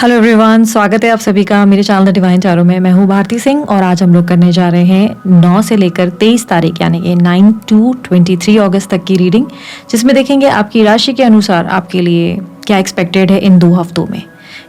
Hello everyone, स्वागत है आप सभी का मेरे चैनल द डिवाइन टैरो में। मैं हूँ भारती सिंह और आज हम लोग करने जा रहे हैं 9 से लेकर 23 तारीख यानी कि 9 to 23 अगस्त तक की रीडिंग, जिसमें देखेंगे आपकी राशि के अनुसार आपके लिए क्या एक्सपेक्टेड है इन 2 हफ्तों में।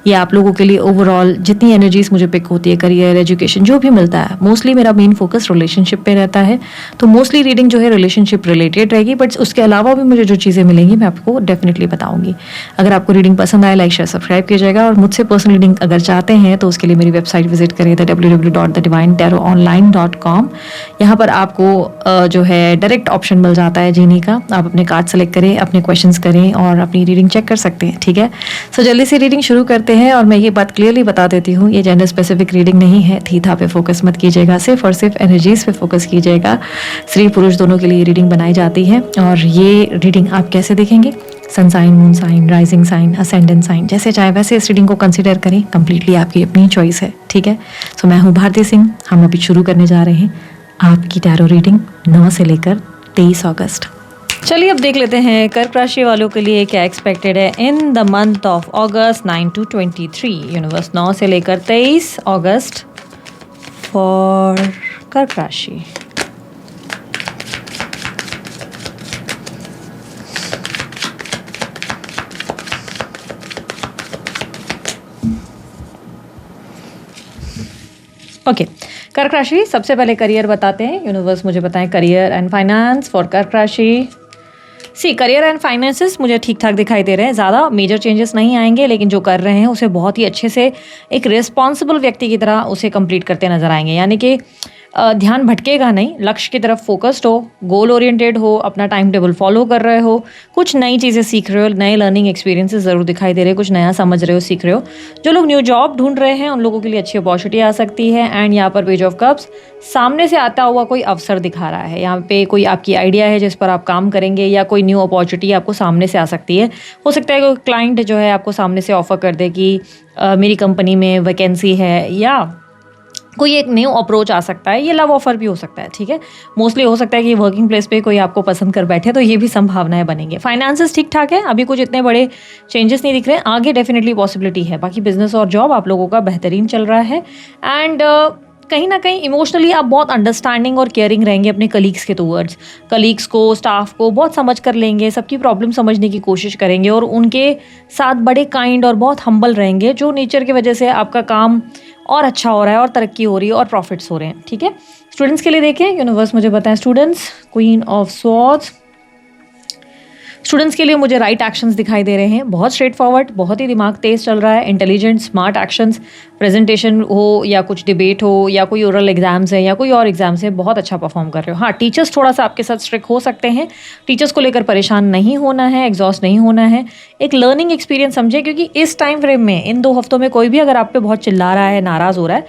ये आप लोगों के लिए ओवरऑल जितनी एनर्जीज मुझे पिक होती है, करियर, एजुकेशन, जो भी मिलता है, मोस्टली मेरा मेन फोकस रिलेशनशिप पे रहता है, तो मोस्टली रीडिंग जो है रिलेशनशिप रिलेटेड रहेगी। बट उसके अलावा भी मुझे जो चीज़ें मिलेंगी मैं आपको डेफिनेटली बताऊंगी। अगर आपको रीडिंग पसंद आए, लाइक शेयर सब्सक्राइब कीजिएगा। और मुझसे पर्सनल रीडिंग अगर चाहते हैं तो उसके लिए मेरी वेबसाइट विजिट करिए www.thedivinetarot.online.com। यहाँ पर आपको जो है डायरेक्ट ऑप्शन मिल जाता है जीनी का। आप अपने कार्ड सेलेक्ट करें, अपने क्वेश्चंस करें और अपनी रीडिंग चेक कर सकते हैं। ठीक है, सो जल्दी से रीडिंग शुरू करते हैं। और मैं ये बात क्लियरली बता देती हूँ, ये जेंडर स्पेसिफिक रीडिंग नहीं है। थी था पे फोकस मत कीजिएगा, सिर्फ और सिर्फ एनर्जीज पे फोकस कीजिएगा। स्त्री पुरुष दोनों के लिए रीडिंग बनाई जाती है। और ये रीडिंग आप कैसे देखेंगे, sun sign, moon sign, rising sign, ascendant sign, जैसे चाहे वैसे इस रीडिंग को कंसिडर करें। कंप्लीटली आपकी अपनी चॉइस है। ठीक है, सो मैं हूँ भारती सिंह। हम अभी शुरू करने जा रहे हैं आपकी टैरो रीडिंग 9 से लेकर 23 अगस्त। चलिए अब देख लेते हैं कर्क राशि वालों के लिए क्या एक्सपेक्टेड है in the month of August 9 to 23। Universe 9 से लेकर 23 अगस्त फॉर कर्क राशि। ओके, कर्क राशि सबसे पहले करियर बताते हैं। यूनिवर्स मुझे बताएं करियर एंड फाइनेंस फॉर कर्क राशि। करियर एंड फाइनेंसेस मुझे ठीक ठाक दिखाई दे रहे हैं। ज़्यादा मेजर चेंजेस नहीं आएंगे, लेकिन जो कर रहे हैं उसे बहुत ही अच्छे से एक रिस्पॉन्सिबल व्यक्ति की तरह उसे कंप्लीट करते नजर आएंगे। यानी कि ध्यान भटकेगा नहीं, लक्ष्य की तरफ फोकस्ड हो, गोल ओरिएंटेड हो, अपना टाइम टेबल फॉलो कर रहे हो, कुछ नई चीज़ें सीख रहे हो, नए लर्निंग एक्सपीरियंसेस ज़रूर दिखाई दे रहे हैं, कुछ नया समझ रहे हो, सीख रहे हो। जो लोग न्यू जॉब ढूंढ रहे हैं उन लोगों के लिए अच्छी अपॉर्चुनिटी आ सकती है। एंड यहाँ पर पेज ऑफ कप्स सामने से आता हुआ कोई अवसर दिखा रहा है। यहाँ पे कोई आपकी आइडिया है जिस पर आप काम करेंगे, या कोई न्यू अपॉर्चुनिटी आपको सामने से आ सकती है। हो सकता है कोई क्लाइंट जो है आपको सामने से ऑफर कर दे कि मेरी कंपनी में वैकेंसी है, या कोई एक न्यू अप्रोच आ सकता है। ये लव ऑफर भी हो सकता है। ठीक है, मोस्टली हो सकता है कि वर्किंग प्लेस पे कोई आपको पसंद कर बैठे, तो ये भी संभावनाएं बनेंगे। फाइनेंसेस ठीक ठाक है, अभी कुछ इतने बड़े चेंजेस नहीं दिख रहे हैं। आगे डेफिनेटली पॉसिबिलिटी है। बाकी बिजनेस और जॉब आप लोगों का बेहतरीन चल रहा है। एंड कहीं ना कहीं इमोशनली आप बहुत अंडरस्टैंडिंग और केयरिंग रहेंगे अपने कलीग्स के टूवर्ड्स। कलीग्स को, स्टाफ को बहुत समझ कर लेंगे, सबकी प्रॉब्लम समझने की कोशिश करेंगे और उनके साथ बड़े काइंड और बहुत हम्बल रहेंगे, जो नेचर की वजह से आपका काम और अच्छा हो रहा है और तरक्की हो रही है और प्रॉफिट्स हो रहे हैं। ठीक है, स्टूडेंट्स के लिए देखें, यूनिवर्स मुझे बताएं students, queen of swords. Students के लिए मुझे राइट एक्शंस दिखाई दे रहे हैं। बहुत स्ट्रेट फॉरवर्ड, बहुत ही दिमाग तेज चल रहा है, इंटेलिजेंट स्मार्ट एक्शंस। प्रेजेंटेशन हो या कुछ डिबेट हो या कोई ओरल एग्जाम्स है या कोई और एग्जाम्स है, बहुत अच्छा परफॉर्म कर रहे हो। हाँ, टीचर्स थोड़ा सा आपके साथ स्ट्रिक्ट हो सकते हैं। टीचर्स को लेकर परेशान नहीं होना है, एग्जॉस्ट नहीं होना है। एक लर्निंग एक्सपीरियंस समझे, क्योंकि इस टाइम फ्रेम में, इन 2 हफ्तों में कोई भी अगर आप पे बहुत चिल्ला रहा है, नाराज़ हो रहा है,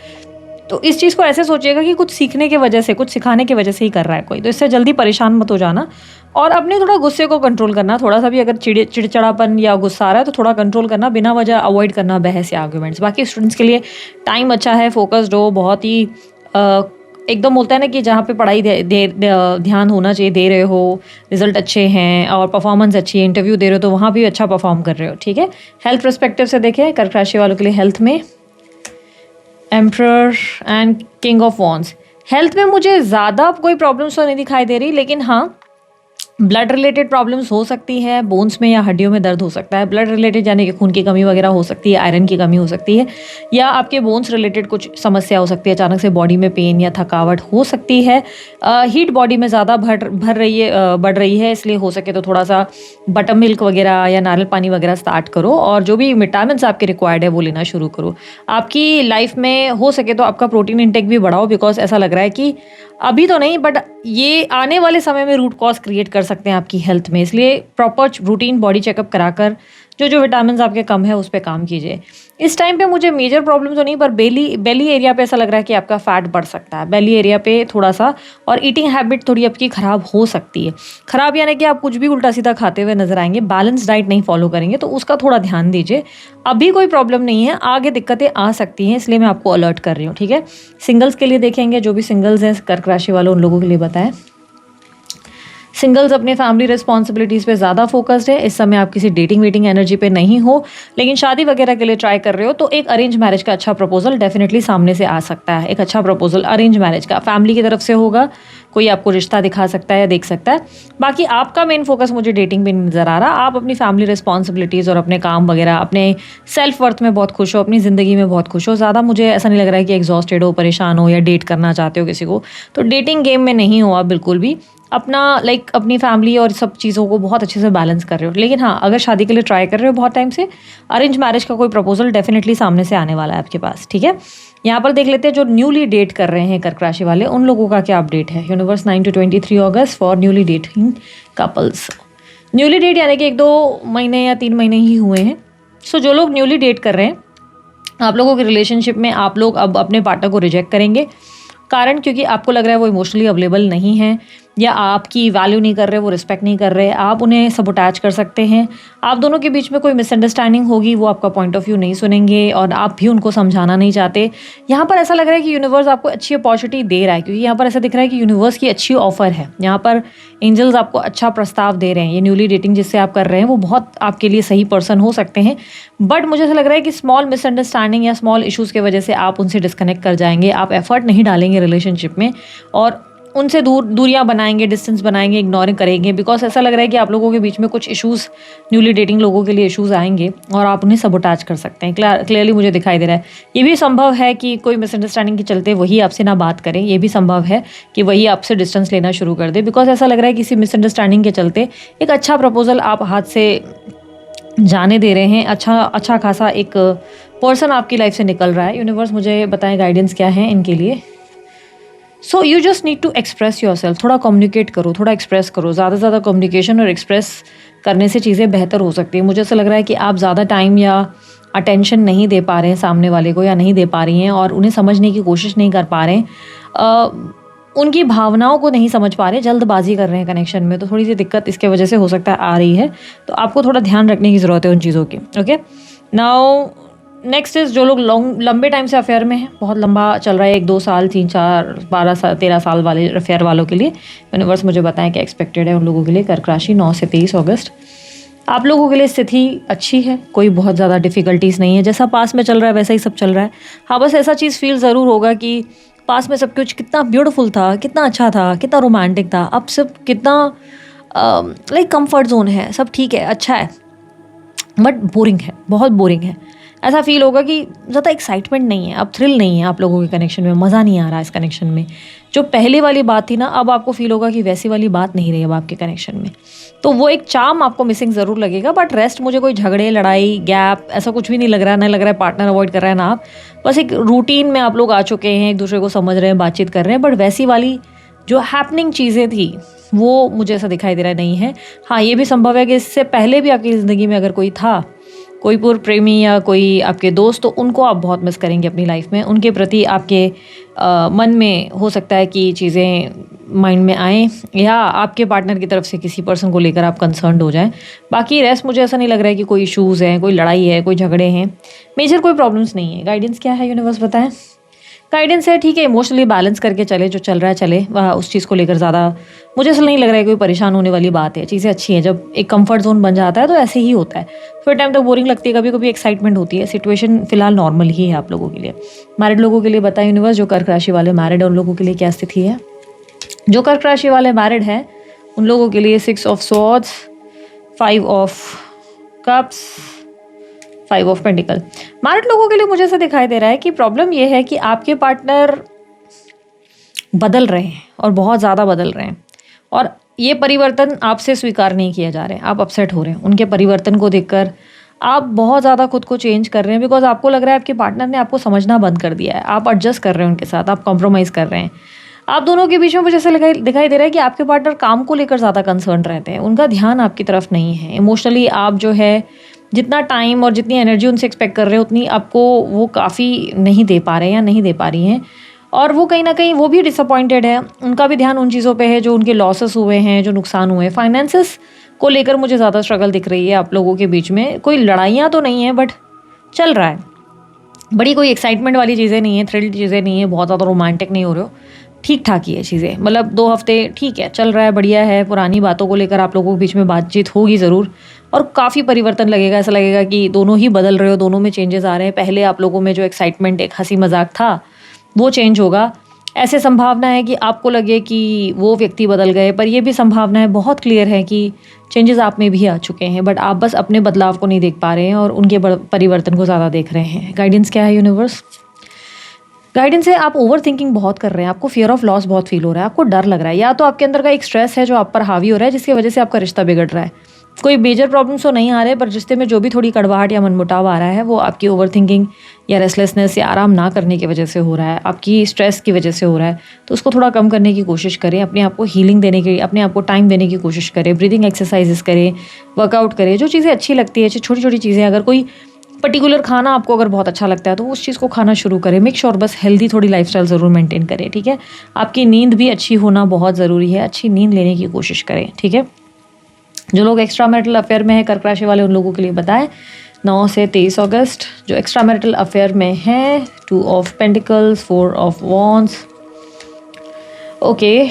तो इस चीज़ को ऐसे सोचिएगा कि कुछ सीखने की वजह से, कुछ सिखाने की वजह से ही कर रहा है कोई। तो इससे जल्दी परेशान मत हो जाना और अपने थोड़ा गुस्से को कंट्रोल करना। थोड़ा सा भी अगर चिड़चिड़ापन या गुस्सा आ रहा है तो थोड़ा कंट्रोल करना, बिना वजह अवॉइड करना बहस या आर्ग्यूमेंट्स। बाकी स्टूडेंट्स के लिए टाइम अच्छा है, फोकस्ड हो, बहुत ही एकदम बोलता है ना कि जहाँ पे पढ़ाई ध्यान होना चाहिए दे रहे हो, रिजल्ट अच्छे हैं और परफॉर्मेंस अच्छी है, इंटरव्यू दे रहे हो तो वहाँ भी अच्छा परफॉर्म कर रहे हो। ठीक है, हेल्थ पर्सपेक्टिव से देखें कर्क राशि वालों के लिए हेल्थ में emperor and king of wands. Health में मुझे ज़्यादा कोई प्रॉब्लम्स तो नहीं दिखाई दे रही, लेकिन हाँ ब्लड रिलेटेड प्रॉब्लम्स हो सकती है। बोन्स में या हड्डियों में दर्द हो सकता है। ब्लड रिलेटेड यानी कि खून की कमी वगैरह हो सकती है, आयरन की कमी हो सकती है, या आपके बोन्स रिलेटेड कुछ समस्या हो सकती है। अचानक से बॉडी में पेन या थकावट हो सकती है। हीट बॉडी में ज़्यादा बढ़ रही है, इसलिए हो सके तो थोड़ा सा बटर मिल्क वगैरह या नारियल पानी वगैरह स्टार्ट करो और जो भी विटामिन्स आपके रिक्वायर्ड है वो लेना शुरू करो। आपकी लाइफ में हो सके तो आपका प्रोटीन इंटेक भी बढ़ाओ, बिकॉज ऐसा लग रहा है कि अभी तो नहीं बट ये आने वाले समय में रूट कॉज क्रिएट कर सकते हैं आपकी हेल्थ में। इसलिए प्रॉपर रूटीन बॉडी चेकअप कराकर जो विटामिन आपके कम है उस पर काम कीजिए। इस टाइम पे मुझे मेजर प्रॉब्लम तो नहीं, पर बेली एरिया पे ऐसा लग रहा है कि आपका फैट बढ़ सकता है। बेली एरिया पे थोड़ा सा, और ईटिंग हैबिट थोड़ी आपकी ख़राब हो सकती है। ख़राब यानी कि आप कुछ भी उल्टा सीधा खाते हुए नजर आएंगे, बैलेंस डाइट नहीं फॉलो करेंगे, तो उसका थोड़ा ध्यान दीजिए। अभी कोई प्रॉब्लम नहीं है, आगे दिक्कतें आ सकती हैं, इसलिए मैं आपको अलर्ट कर रही हूँ। ठीक है, सिंगल्स के लिए देखेंगे, जो भी सिंगल्स हैं कर्क राशि वालों उन लोगों के लिए बताएं। सिंगल्स अपने फैमिली रिस्पॉन्सिबिलिटीज़ पे ज़्यादा फोकस्ड है, इस समय आप किसी डेटिंग वेटिंग एनर्जी पे नहीं हो, लेकिन शादी वगैरह के लिए ट्राई कर रहे हो तो एक अरेंज मैरिज का अच्छा प्रपोजल डेफिनेटली सामने से आ सकता है। एक अच्छा प्रपोजल अरेंज मैरिज का फैमिली की तरफ से होगा, कोई आपको रिश्ता दिखा सकता है या देख सकता है। बाकी आपका मेन फोकस मुझे डेटिंग पे नहीं नज़र आ रहा। आप अपनी फैमिली रिस्पॉन्सिबिलिटीज़ और अपने काम वगैरह, अपने सेल्फ वर्थ में बहुत खुश हो, अपनी ज़िंदगी में बहुत खुश हो। ज़्यादा मुझे ऐसा नहीं लग रहा है कि एग्जॉस्टेड हो, परेशान हो या डेट करना चाहते हो किसी को, तो डेटिंग गेम में नहीं हो आप बिल्कुल भी। अपना अपनी फैमिली और सब चीज़ों को बहुत अच्छे से बैलेंस कर रहे हो। लेकिन हाँ, अगर शादी के लिए ट्राई कर रहे हो बहुत टाइम से, अरेंज मैरिज का कोई प्रपोजल डेफिनेटली सामने से आने वाला है आपके पास, ठीक है। यहाँ पर देख लेते हैं जो न्यूली डेट कर रहे हैं कर्क राशि वाले, उन लोगों का क्या अपडेट है। यूनिवर्स 9 to 23 अगस्त for newly dating couples. Newly date यानी कि 1-2 महीने या 3 महीने ही हुए हैं। सो जो लोग न्यूली डेट कर रहे हैं, आप लोगों के रिलेशनशिप में आप लोग अब अपने पार्टनर को रिजेक्ट करेंगे। कारण क्योंकि आपको लग रहा है वो इमोशनली अवेलेबल नहीं है या आपकी वैल्यू नहीं कर रहे, वो रिस्पेक्ट नहीं कर रहे, आप उन्हें सबोटैच कर सकते हैं। आप दोनों के बीच में कोई मिसअंडरस्टैंडिंग होगी, वो आपका पॉइंट ऑफ व्यू नहीं सुनेंगे और आप भी उनको समझाना नहीं चाहते। यहाँ पर ऐसा लग रहा है कि यूनिवर्स आपको अच्छी अपॉर्चुनिटी दे रहा है, क्योंकि यहाँ पर ऐसा दिख रहा है कि यूनिवर्स की अच्छी ऑफर है। यहाँ पर एंजल्स आपको अच्छा प्रस्ताव दे रहे हैं। ये न्यूली डेटिंग जिससे आप कर रहे हैं वो बहुत आपके लिए सही पर्सन हो सकते हैं, बट मुझे ऐसा लग रहा है कि स्मॉल मिसअंडरस्टैंडिंग या स्मॉल इशूज़ की वजह से आप उनसे डिस्कनेक्ट कर जाएंगे। आप एफर्ट नहीं डालेंगे रिलेशनशिप में और उनसे दूरियां बनाएंगे, डिस्टेंस बनाएंगे, इग्नोर करेंगे, बिकॉज ऐसा लग रहा है कि आप लोगों के बीच में कुछ इश्यूज़, न्यूली डेटिंग लोगों के लिए इश्यूज़ आएंगे और आप उन्हें सबोटाच कर सकते हैं। क्लियरली मुझे दिखाई दे रहा है। ये भी संभव है कि कोई मिसअंडरस्टैंडिंग के चलते वही आपसे ना बात करें, ये भी संभव है कि वही आपसे डिस्टेंस लेना शुरू कर दे, बिकॉज ऐसा लग रहा है किसी मिसअंडरस्टैंडिंग के चलते एक अच्छा प्रपोजल आप हाथ से जाने दे रहे हैं। अच्छा खासा एक पर्सन आपकी लाइफ से निकल रहा है। यूनिवर्स मुझे बताएं गाइडेंस क्या है इनके लिए। So you just need to express yourself. थोड़ा कम्युनिकेट करो, थोड़ा एक्सप्रेस करो। ज़्यादा से ज़्यादा कम्युनिकेशन और एक्सप्रेस करने से चीज़ें बेहतर हो सकती है। मुझे ऐसा लग रहा है कि आप ज़्यादा टाइम या अटेंशन नहीं दे पा रहे हैं सामने वाले को, या नहीं दे पा रही हैं और उन्हें समझने की कोशिश नहीं कर पा रहे हैं, उनकी भावनाओं को नहीं समझ पा रहे, जल्दबाजी कर रहे हैं कनेक्शन में, तो थोड़ी सी दिक्कत इसके वजह से हो सकता है आ रही है। तो आपको थोड़ा ध्यान रखने की ज़रूरत है उन चीज़ों की। ओके, नाउ नेक्स्ट इज़ जो लोग लंबे टाइम से अफेयर में हैं, बहुत लंबा चल रहा है, 1-2 साल, 3-4, 12 साल, 13 साल वाले अफेयर वालों के लिए यूनिवर्स मुझे बताएं क्या एक्सपेक्टेड है उन लोगों के लिए। कर्क राशि 9 से 23 अगस्त। आप लोगों के लिए स्थिति अच्छी है, कोई बहुत ज़्यादा डिफ़िकल्टीज़ नहीं है। जैसा पास में चल रहा है वैसा ही सब चल रहा है। हाँ, बस ऐसा चीज़ फील ज़रूर होगा कि पास में सब कुछ कितना ब्यूटीफुल था, कितना अच्छा था, कितना रोमांटिक था, अब सब कितना कंफर्ट जोन है, सब ठीक है, अच्छा है, बट बोरिंग है, बहुत बोरिंग है। ऐसा फील होगा कि ज़्यादा एक्साइटमेंट नहीं है, अब थ्रिल नहीं है आप लोगों के कनेक्शन में, मज़ा नहीं आ रहा इस कनेक्शन में। जो पहले वाली बात थी ना, अब आपको फील होगा कि वैसी वाली बात नहीं रही अब आपके कनेक्शन में। तो वो एक चार्म आपको मिसिंग ज़रूर लगेगा, बट रेस्ट मुझे कोई झगड़े, लड़ाई, गैप ऐसा कुछ भी नहीं लग रहा है। ना लग रहा है पार्टनर अवॉइड कर रहा है ना आप, बस एक रूटीन में आप लोग आ चुके हैं, एक दूसरे को समझ रहे हैं, बातचीत कर रहे हैं, बट वैसी वाली जो हैपनिंग चीज़ें थी वो मुझे ऐसा दिखाई दे रहा नहीं है। हाँ, ये भी संभव है कि इससे पहले भी आपकी ज़िंदगी में अगर कोई था, कोई पूर्व प्रेमी या कोई आपके दोस्त, तो उनको आप बहुत मिस करेंगे अपनी लाइफ में। उनके प्रति आपके मन में हो सकता है कि चीज़ें माइंड में आएँ, या आपके पार्टनर की तरफ से किसी पर्सन को लेकर आप कंसर्न्ड हो जाएं। बाकी रेस्ट मुझे ऐसा नहीं लग रहा है कि कोई इशूज़ हैं, कोई लड़ाई है, कोई झगड़े हैं, मेजर कोई प्रॉब्लम्स नहीं है। गाइडेंस क्या है यूनिवर्स बताएं। गाइडेंस है ठीक है, इमोशनली बैलेंस करके चले, जो चल रहा है चले, उस चीज़ को लेकर ज़्यादा मुझे ऐसा नहीं लग रहा है कोई परेशान होने वाली बात है। चीज़ें अच्छी हैं, जब एक कंफर्ट जोन बन जाता है तो ऐसे ही होता है। फिर टाइम तक बोरिंग लगती है, कभी कभी एक्साइटमेंट होती है। सिचुएशन फिलहाल नॉर्मल ही है आप लोगों के लिए। मैरिड लोगों के लिए बताएं यूनिवर्स, जो कर्क राशि वाले मैरिड है उन लोगों के लिए क्या स्थिति है। जो कर्क राशि वाले मैरिड हैं उन लोगों के लिए 6 of swords, 5 of cups, 5 of pentacle. Married लोगों के लिए मुझे ऐसा दिखाई दे रहा है कि प्रॉब्लम ये है कि आपके पार्टनर बदल रहे हैं और बहुत ज़्यादा बदल रहे हैं, और ये परिवर्तन आपसे स्वीकार नहीं किया जा रहे हैं। आप अपसेट हो रहे हैं उनके परिवर्तन को देखकर, आप बहुत ज़्यादा खुद को चेंज कर रहे हैं, बिकॉज आपको लग रहा है आपके पार्टनर ने आपको समझना बंद कर दिया है। आप एडजस्ट कर रहे हैं उनके साथ, आप कॉम्प्रोमाइज़ कर रहे हैं। आप दोनों के बीच में मुझे ऐसा दिखाई दे रहा है कि आपके पार्टनर काम को लेकर ज़्यादा कंसर्न रहते हैं, उनका ध्यान आपकी तरफ नहीं है। इमोशनली आप जो है जितना टाइम और जितनी एनर्जी उनसे एक्सपेक्ट कर रहे हो उतनी आपको वो काफ़ी नहीं दे पा रहे हैं या नहीं दे पा रही हैं, और वो कहीं ना कहीं वो भी डिसअपॉइंटेड है। उनका भी ध्यान उन चीज़ों पे है जो उनके लॉसेस हुए हैं, जो नुकसान हुए हैं। फाइनेंसेस को लेकर मुझे ज़्यादा स्ट्रगल दिख रही है आप लोगों के बीच में। कोई लड़ाइयाँ तो नहीं है, बट चल रहा है, बड़ी कोई एक्साइटमेंट वाली चीज़ें नहीं है, थ्रिल्ड चीज़ें नहीं है, बहुत ज़्यादा रोमांटिक नहीं हो रहे हो, ठीक ठाक ही है चीज़ें, मतलब 2 हफ्ते ठीक है, चल रहा है, बढ़िया है। पुरानी बातों को लेकर आप लोगों के बीच में बातचीत होगी ज़रूर और काफ़ी परिवर्तन लगेगा। ऐसा लगेगा कि दोनों ही बदल रहे हो, दोनों में चेंजेस आ रहे हैं। पहले आप लोगों में जो एक्साइटमेंट, एक हँसी मज़ाक था, वो चेंज होगा। ऐसे संभावना है कि आपको लगे कि वो व्यक्ति बदल गए, पर ये भी संभावनाएँ बहुत क्लियर है कि चेंजेस आप में भी आ चुके हैं, बट आप बस अपने बदलाव को नहीं देख पा रहे हैं और उनके परिवर्तन को ज़्यादा देख रहे हैं। गाइडेंस क्या है यूनिवर्स? गाइडेंस है, आप ओवर थिंकिंग बहुत कर रहे हैं, आपको फियर ऑफ लॉस बहुत फील हो रहा है, आपको डर लग रहा है, या तो आपके अंदर का एक स्ट्रेस है जो आप पर हावी हो रहा है, जिसकी वजह से आपका रिश्ता बिगड़ रहा है। कोई मेजर प्रॉब्लम्स तो नहीं आ रहे, पर रिश्ते में जो भी थोड़ी कड़वाहट या मनमुटाव आ रहा है, वो आपकी ओवर थिंकिंग या रेस्टलेसनेस या आराम ना करने की वजह से हो रहा है, आपकी स्ट्रेस की वजह से हो रहा है। तो उसको थोड़ा कम करने की कोशिश करें, अपने आप को हीलिंग देने की, अपने आप को टाइम देने की कोशिश करें, ब्रीदिंग एक्सरसाइजेस करें, वर्कआउट करें, जो चीज़ें अच्छी लगती है, छोटी छोटी चीज़ें। अगर कोई पर्टिकुलर खाना आपको अगर बहुत अच्छा लगता है तो उस चीज़ को खाना शुरू करें। मेक श्योर बस हेल्दी थोड़ी लाइफस्टाइल ज़रूर मेंटेन करें, ठीक है। आपकी नींद भी अच्छी होना बहुत ज़रूरी है, अच्छी नींद लेने की कोशिश करें, ठीक है। जो लोग एक्स्ट्रा मैरिटल अफेयर में है, कर्क राशि वाले, उन लोगों के लिए बताएं 9 से 23 अगस्त जो एक्स्ट्रा मैरिटल अफेयर में है। 2 of pentacles, 4 of wands. Okay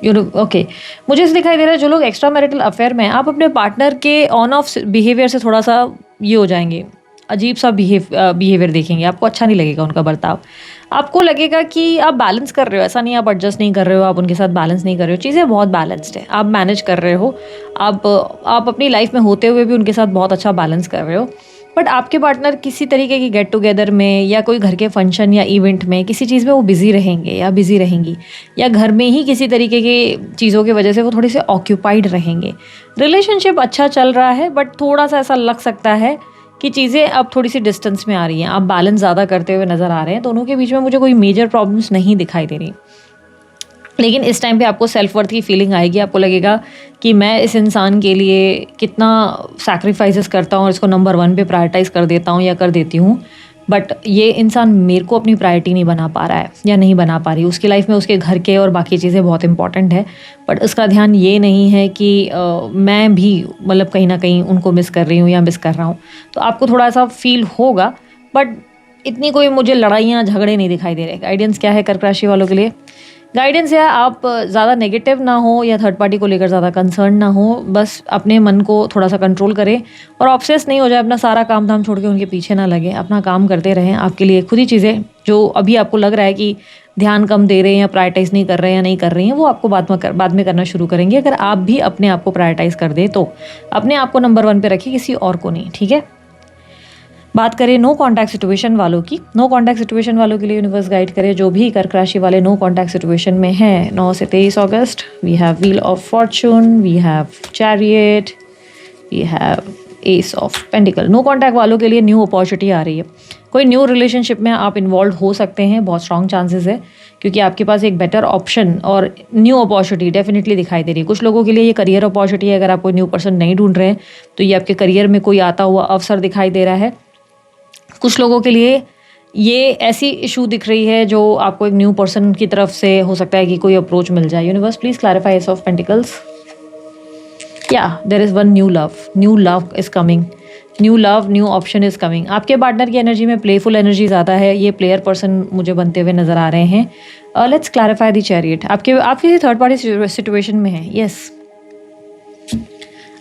okay, मुझे इसे दिखाई दे रहा है जो लोग एक्स्ट्रा मैरिटल अफेयर में हैं, आप अपने पार्टनर के ऑन ऑफ बिहेवियर से थोड़ा सा ये हो जाएंगे, अजीब सा बिहेवियर देखेंगे, आपको अच्छा नहीं लगेगा उनका बर्ताव। आपको लगेगा कि आप बैलेंस कर रहे हो, ऐसा नहीं आप एडजस्ट नहीं कर रहे हो, आप उनके साथ बैलेंस नहीं कर रहे हो, चीज़ें बहुत बैलेंस्ड है, आप मैनेज कर रहे हो, आप अपनी लाइफ में होते हुए भी उनके साथ बहुत अच्छा बैलेंस कर रहे हो। बट आपके पार्टनर किसी तरीके की गेट टुगेदर में या कोई घर के फंक्शन या इवेंट में किसी चीज़ में वो बिज़ी रहेंगे या बिज़ी रहेंगी, या घर में ही किसी तरीके की चीज़ों की वजह से वो थोड़े से ऑक्यूपाइड रहेंगे। रिलेशनशिप अच्छा चल रहा है, बट थोड़ा सा ऐसा लग सकता है कि चीज़ें अब थोड़ी सी डिस्टेंस में आ रही हैं, आप बैलेंस ज़्यादा करते हुए नज़र आ रहे हैं। दोनों के बीच में मुझे कोई मेजर प्रॉब्लम्स नहीं दिखाई दे रही, लेकिन इस टाइम पे आपको सेल्फ वर्थ की फीलिंग आएगी। आपको लगेगा कि मैं इस इंसान के लिए कितना सैक्रिफाइसेस करता हूँ और इसको नंबर 1 पे प्रायोरिटाइज़ कर देता हूँ या कर देती हूँ, बट ये इंसान मेरे को अपनी प्रायोरिटी नहीं बना पा रहा है या नहीं बना पा रही। उसकी लाइफ में उसके घर के और बाकी चीज़ें बहुत इंपॉर्टेंट है, बट उसका ध्यान ये नहीं है कि मैं भी मतलब कहीं ना कहीं उनको मिस कर रही हूँ या मिस कर रहा हूँ। तो आपको थोड़ा सा फील होगा, बट इतनी कोई मुझे लड़ाइयाँ झगड़े नहीं दिखाई दे रहे। गाइडेंस क्या है कर्क राशि वालों के लिए? गाइडेंस है, आप ज़्यादा नेगेटिव ना हो या थर्ड पार्टी को लेकर ज़्यादा कंसर्न ना हो, बस अपने मन को थोड़ा सा कंट्रोल करें और ऑब्सेस नहीं हो जाए, अपना सारा काम धाम छोड़ के उनके पीछे ना लगे, अपना काम करते रहें। आपके लिए खुद ही चीज़ें जो अभी आपको लग रहा है कि ध्यान कम दे रहे हैं या प्रायोरिटाइज़ नहीं कर रहे हैं या नहीं कर रही हैं, वो आपको बाद में करना शुरू करेंगे। अगर आप भी अपने आप को प्रायोरिटाइज़ कर दें तो अपने आप को नंबर 1 पे रखिए, किसी और को नहीं, ठीक है। बात करें नो कॉन्टैक्ट सिचुएशन वालों की, नो कॉन्टैक्ट सिचुएशन वालों के लिए यूनिवर्स गाइड करे जो भी कर्क राशि वाले नो कॉन्टैक्ट सिचुएशन में हैं 9 से 23 अगस्त। We have wheel of fortune, we have chariot, we have ace of pentacle. No contact वालों के लिए न्यू अपॉर्चुनिटी आ रही है, कोई न्यू रिलेशनशिप में आप इन्वॉल्व हो सकते हैं, बहुत स्ट्रॉन्ग चांसेस है, क्योंकि आपके पास एक बेटर ऑप्शन और न्यू अपॉर्चुनिटी डेफिनेटली दिखाई दे रही है। कुछ लोगों के लिए ये करियर अपॉर्चुनिटी है, अगर आप कोई न्यू पर्सन नहीं ढूंढ रहे हैं तो ये आपके करियर में कोई आता हुआ अवसर दिखाई दे रहा है। कुछ लोगों के लिए ये ऐसी इशू दिख रही है जो आपको एक न्यू पर्सन की तरफ से हो सकता है कि कोई अप्रोच मिल जाए। Universe please clarify ace of pentacles. या there is one new love is coming, new love, new option is coming. आपके पार्टनर की एनर्जी में प्लेफुल एनर्जी ज़्यादा है, ये प्लेयर पर्सन मुझे बनते हुए नजर आ रहे हैं। Let's clarify the chariot. आप किसी थर्ड पार्टी सिचुएशन में है, यस।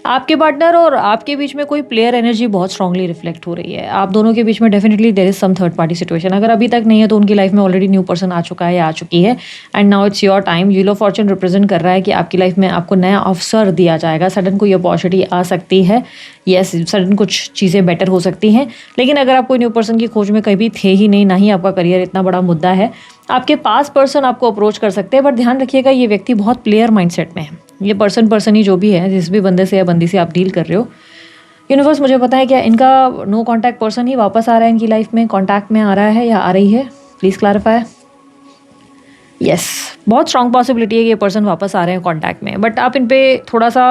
आपके पार्टनर और आपके बीच में कोई प्लेयर एनर्जी बहुत स्ट्रांगली रिफ्लेक्ट हो रही है। आप दोनों के बीच में definitely there is some third party situation. अगर अभी तक नहीं है तो उनकी लाइफ में ऑलरेडी न्यू पर्सन आ चुका है या आ चुकी है, and now it's your time. Wheel of Fortune represent कर रहा है कि आपकी लाइफ में आपको नया अवसर दिया जाएगा, सडन कोई अपॉर्चुनिटी आ सकती है, यस, सडन कुछ चीज़ें बेटर हो सकती हैं। लेकिन अगर आप कोई न्यू पर्सन की खोज में कभी थे ही नहीं, ना ही आपका करियर इतना बड़ा मुद्दा है, आपके पास पर्सन आपको अप्रोच कर सकते हैं, बट ध्यान रखिएगा ये व्यक्ति बहुत प्लेयर माइंडसेट में है। ये पर्सन ही जो भी है, जिस भी बंदे से या बंदी से आप डील कर रहे हो, यूनिवर्स मुझे पता है क्या इनका नो कॉन्टैक्ट पर्सन ही वापस आ रहा है इनकी लाइफ में, कॉन्टैक्ट में आ रहा है या आ रही है? Please clarify. यस, बहुत स्ट्रॉन्ग पॉसिबिलिटी है कि ये पर्सन वापस आ रहे हैं कॉन्टैक्ट में, बट आप इन पे थोड़ा सा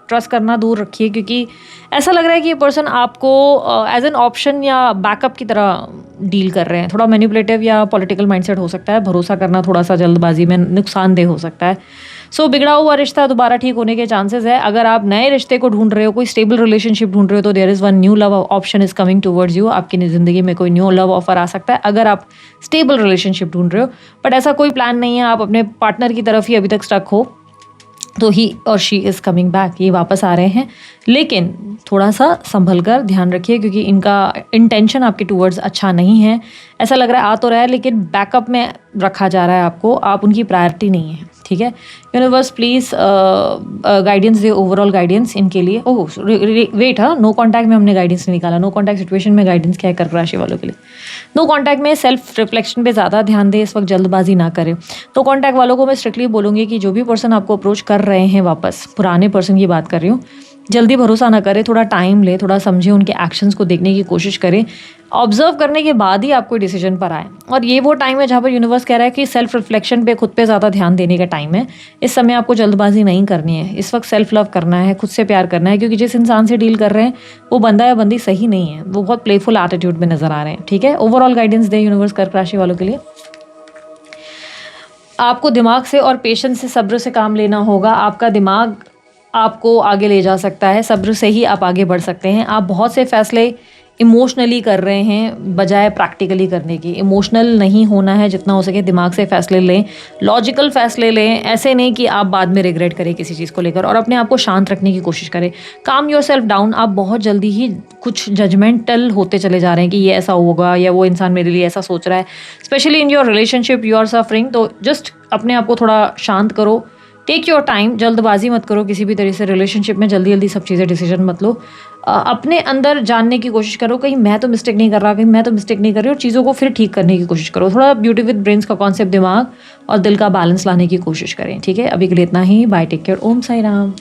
ट्रस्ट करना दूर रखिए, क्योंकि ऐसा लग रहा है कि ये पर्सन आपको एज एन ऑप्शन या बैकअप की तरह डील कर रहे हैं। थोड़ा मैनिपुलेटिव या पॉलिटिकल माइंडसेट हो सकता है, भरोसा करना थोड़ा सा जल्दबाजी में नुकसानदेह हो सकता है। सो बिगड़ा हुआ रिश्ता दोबारा ठीक होने के चांसेस है। अगर आप नए रिश्ते को ढूंढ रहे हो, कोई स्टेबल रिलेशनशिप ढूंढ रहे हो, तो there is one new love option is coming towards you. आपकी ज़िंदगी में कोई न्यू लव ऑफर आ सकता है अगर आप स्टेबल रिलेशनशिप ढूंढ रहे हो। बट ऐसा कोई प्लान नहीं है, आप अपने पार्टनर की तरफ ही अभी तक स्टक हो, तो ही और शी इज़ कमिंग बैक, ये वापस आ रहे हैं। लेकिन थोड़ा सा संभल कर ध्यान रखिए, क्योंकि इनका इंटेंशन आपके टूवर्ड्स अच्छा नहीं है। ऐसा लग रहा है आ तो रहा है, लेकिन बैकअप में रखा जा रहा है आपको, आप उनकी प्रायोरिटी नहीं है। ठीक है, universe please guidance they, overall guidance इनके लिए। ओह वेट, हाँ, नो कॉन्टैक्ट में हमने गाइडेंस नहीं निकाला। नो कॉन्टैक्ट सिचुएशन में गाइडेंस क्या है कर्क राशि वालों के लिए? नो कॉन्टैक्ट में सेल्फ रिफ्लेक्शन पे ज़्यादा ध्यान दें, इस वक्त जल्दबाजी ना करें। तो कॉन्टैक्ट वालों को मैं स्ट्रिक्टली बोलूँगी कि जो भी पर्सन आपको अप्रोच कर रहे हैं, वापस पुराने पर्सन की बात कर रही हूँ, जल्दी भरोसा ना करें, थोड़ा टाइम ले, थोड़ा समझें, उनके एक्शंस को देखने की कोशिश करें, ऑब्जर्व करने के बाद ही आप कोई डिसीजन पर आए। और ये वो टाइम है जहाँ पर यूनिवर्स कह रहा है कि सेल्फ रिफ्लेक्शन पे, खुद पे ज़्यादा ध्यान देने का टाइम है। इस समय आपको जल्दबाजी नहीं करनी है, इस वक्त सेल्फ लव करना है, खुद से प्यार करना है, क्योंकि जिस इंसान से डील कर रहे हैं वो बंदा या बंदी सही नहीं है, वो बहुत प्लेफुल एटीट्यूड में नजर आ रहे हैं। ठीक है, ओवरऑल गाइडेंस दे यूनिवर्स कर्क राशि वालों के लिए। आपको दिमाग से और पेशेंस से, सब्र से काम लेना होगा। आपका दिमाग आपको आगे ले जा सकता है, सब्र से ही आप आगे बढ़ सकते हैं। आप बहुत से फैसले इमोशनली कर रहे हैं बजाय प्रैक्टिकली करने की। इमोशनल नहीं होना है, जितना हो सके दिमाग से फैसले लें, लॉजिकल फैसले लें। ऐसे नहीं कि आप बाद में रिग्रेट करें किसी चीज़ को लेकर, और अपने आप को शांत रखने की कोशिश करें। काम योर सेल्फ डाउन। आप बहुत जल्दी ही कुछ जजमेंटल होते चले जा रहे हैं कि ये ऐसा होगा या वो इंसान मेरे लिए ऐसा सोच रहा है, specially in your relationship you are suffering. तो जस्ट अपने आप को थोड़ा शांत करो, टेक योर टाइम, जल्दबाजी मत करो किसी भी तरह से रिलेशनशिप में, जल्दी जल्दी सब चीज़ें डिसीजन मत लो। अपने अंदर जानने की कोशिश करो, कहीं मैं तो मिस्टेक नहीं कर रहा, कहीं मैं तो मिस्टेक नहीं कर रही, और चीज़ों को फिर ठीक करने की कोशिश करो। थोड़ा ब्यूटी विद ब्रेन्स का कॉन्सेप्ट दिमाग और दिल का बैलेंस लाने की कोशिश करें। ठीक है, अभी के लिए इतना ही। बाय, टेक केयर, ओम साई राम।